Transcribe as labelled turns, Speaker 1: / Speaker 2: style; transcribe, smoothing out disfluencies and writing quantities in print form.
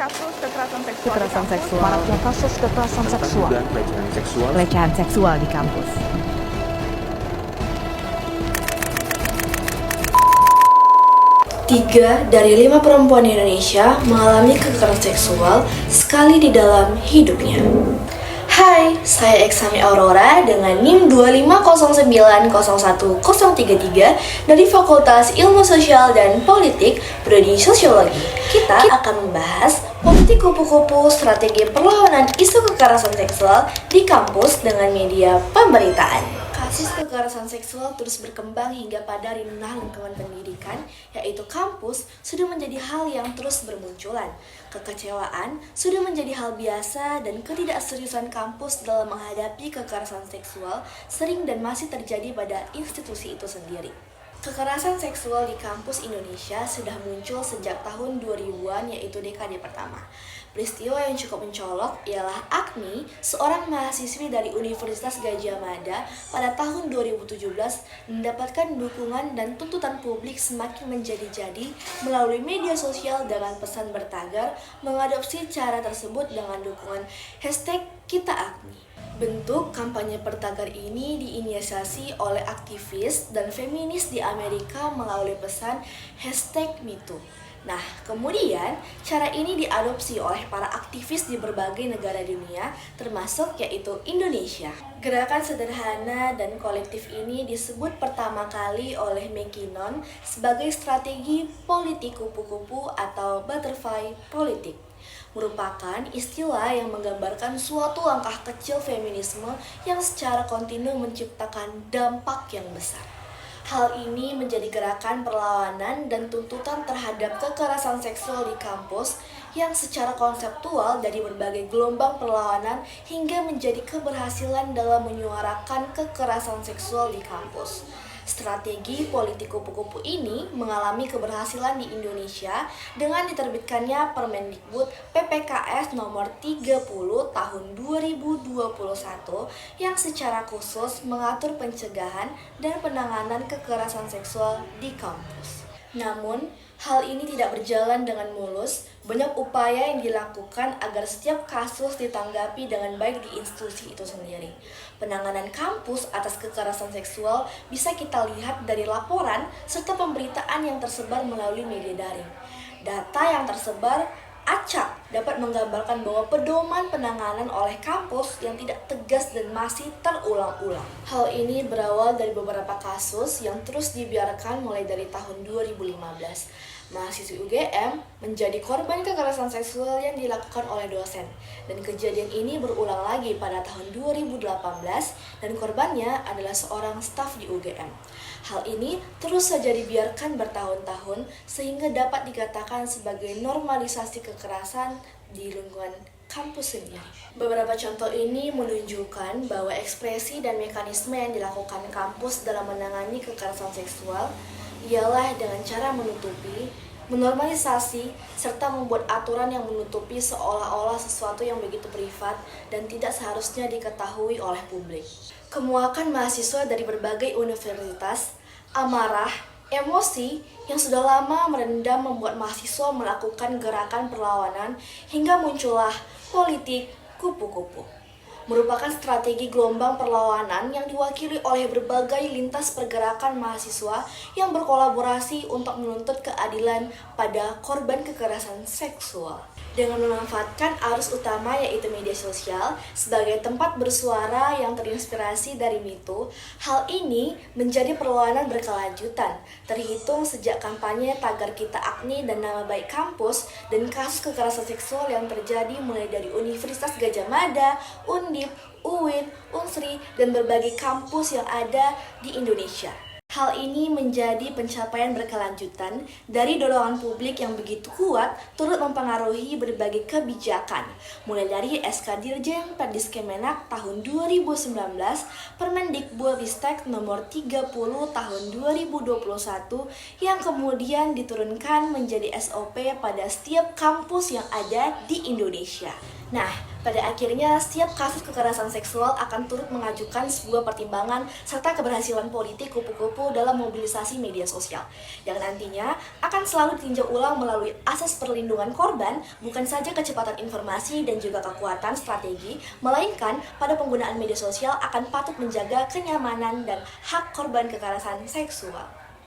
Speaker 1: Kasus kekerasan seksual
Speaker 2: Kekerasan
Speaker 1: di kampus.
Speaker 2: seksual.
Speaker 3: Maraknya kasus kekerasan seksual.
Speaker 4: Dugaan
Speaker 2: Pelecehan seksual di kampus.
Speaker 5: Tiga dari 5 perempuan di Indonesia mengalami kekerasan seksual sekali di dalam hidupnya. Hai, saya Eksami Aurora dengan NIM 250901033 dari Fakultas Ilmu Sosial dan Politik, Prodi Sosiologi. Kita akan membahas politik kupu-kupu, strategi perlawanan isu kekerasan seksual di kampus dengan media pemberitaan. Kasus kekerasan seksual terus berkembang hingga pada ranah lingkungan pendidikan, yaitu kampus, sudah menjadi hal yang terus bermunculan. Kekecewaan sudah menjadi hal biasa dan ketidakseriusan kampus dalam menghadapi kekerasan seksual sering dan masih terjadi pada institusi itu sendiri. Kekerasan seksual di kampus Indonesia sudah muncul sejak tahun 2000-an, yaitu dekade pertama. Peristiwa yang cukup mencolok ialah Agni, seorang mahasiswi dari Universitas Gadjah Mada pada tahun 2017 mendapatkan dukungan dan tuntutan publik semakin menjadi-jadi melalui media sosial dengan pesan bertagar mengadopsi cara tersebut dengan dukungan #KitaAgni. Bentuk kampanye bertagar ini diinisiasi oleh aktivis dan feminis di Amerika melalui pesan #MeToo. Nah, kemudian cara ini diadopsi oleh para aktivis di berbagai negara dunia, termasuk yaitu Indonesia. Gerakan sederhana dan kolektif ini disebut pertama kali oleh McKinnon sebagai strategi politik kupu-kupu atau butterfly politik. Merupakan istilah yang menggambarkan suatu langkah kecil feminisme yang secara kontinu menciptakan dampak yang besar. Hal ini menjadi gerakan perlawanan dan tuntutan terhadap kekerasan seksual di kampus yang secara konseptual dari berbagai gelombang perlawanan hingga menjadi keberhasilan dalam menyuarakan kekerasan seksual di kampus. Strategi politik kupu-kupu ini mengalami keberhasilan di Indonesia dengan diterbitkannya Permendikbud PPKS nomor 30 tahun 2021 yang secara khusus mengatur pencegahan dan penanganan kekerasan seksual di kampus. Namun, hal ini tidak berjalan dengan mulus. Banyak upaya yang dilakukan agar setiap kasus ditanggapi dengan baik di institusi itu sendiri. Penanganan kampus atas kekerasan seksual bisa kita lihat dari laporan serta pemberitaan yang tersebar melalui media daring. Data yang tersebar acak dapat menggambarkan bahwa pedoman penanganan oleh kampus yang tidak tegas dan masih terulang-ulang. Hal ini berawal dari beberapa kasus yang terus dibiarkan mulai dari tahun 2015. Mahasiswi UGM menjadi korban kekerasan seksual yang dilakukan oleh dosen. Dan kejadian ini berulang lagi pada tahun 2018 dan korbannya adalah seorang staf di UGM. Hal ini terus saja dibiarkan bertahun-tahun sehingga dapat dikatakan sebagai normalisasi kekerasan di lingkungan kampus sendiri. Beberapa contoh ini menunjukkan bahwa ekspresi dan mekanisme yang dilakukan kampus dalam menangani kekerasan seksual ialah dengan cara menutupi, menormalisasi, serta membuat aturan yang menutupi seolah-olah sesuatu yang begitu privat dan tidak seharusnya diketahui oleh publik. Kemuakan mahasiswa dari berbagai universitas, amarah, emosi yang sudah lama merendam membuat mahasiswa melakukan gerakan perlawanan hingga muncullah politik kupu-kupu. Merupakan strategi gelombang perlawanan yang diwakili oleh berbagai lintas pergerakan mahasiswa yang berkolaborasi untuk menuntut keadilan pada korban kekerasan seksual. Dengan memanfaatkan arus utama yaitu media sosial sebagai tempat bersuara yang terinspirasi dari MeToo, hal ini menjadi perlawanan berkelanjutan, terhitung sejak kampanye tagar KitaAgni dan nama baik kampus dan kasus kekerasan seksual yang terjadi mulai dari Universitas Gadjah Mada, Undip, UIN, Unsri, dan berbagai kampus yang ada di Indonesia. Hal ini menjadi pencapaian berkelanjutan dari dorongan publik yang begitu kuat turut mempengaruhi berbagai kebijakan, mulai dari SK Dirjen Perdiskemenak tahun 2019, Permendikbudristek nomor 30 tahun 2021 yang kemudian diturunkan menjadi SOP pada setiap kampus yang ada di Indonesia. Nah, pada akhirnya setiap kasus kekerasan seksual akan turut mengajukan sebuah pertimbangan serta keberhasilan politik kupu-kupu dalam mobilisasi media sosial yang nantinya akan selalu ditinjau ulang melalui asas perlindungan korban, bukan saja kecepatan informasi dan juga kekuatan strategi, melainkan pada penggunaan media sosial akan patut menjaga kenyamanan dan hak korban kekerasan seksual.